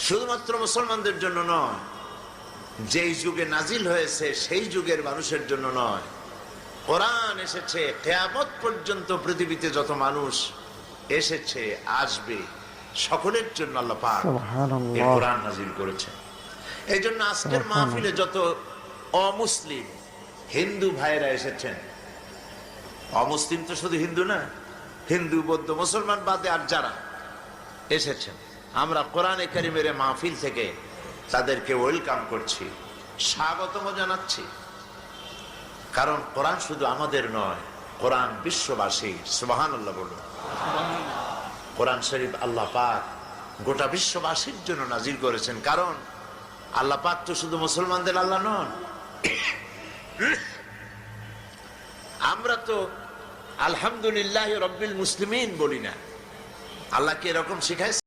শুধুমাত্র মুসলমানদের জন্য নয়, যেই যুগে নাজিল হয়েছে সেই যুগের মানুষের জন্য নয়। কোরআন এসেছে কিয়ামত পর্যন্ত, পৃথিবীতে যত মানুষ এসেছে আসবে সকলের জন্য আল্লাহ পাক এই কোরআন নাজিল করেছেন। এই জন্য আজকের মাহফিলে যত অমুসলিম হিন্দু ভাইরা এসেছেন, অমুসলিম তো শুধু হিন্দু না, হিন্দু বৌদ্ধ মুসলমান বাদে আর যারা এসেছেন, আমরা কোরআনে কারিমের মাহফিল থেকে তাদেরকে ওয়েলকাম করছি, স্বাগতম জানাচ্ছি। কারণ কোরআন শুধু আমাদের নয়, কোরআন বিশ্ববাসী। সুবহানাল্লাহ বলুন। কোরআন শরীফ আল্লাহ পাক গোটা বিশ্ববাসীর জন্য নাজিল করেছেন। কারণ আল্লাহ পাক তো শুধু মুসলমানদের আল্লাহ নন। আমরা তো আলহামদুলিল্লাহ রব্বিল মুসলিমিন বলি না। আল্লাহকে এরকম শিখাইছে।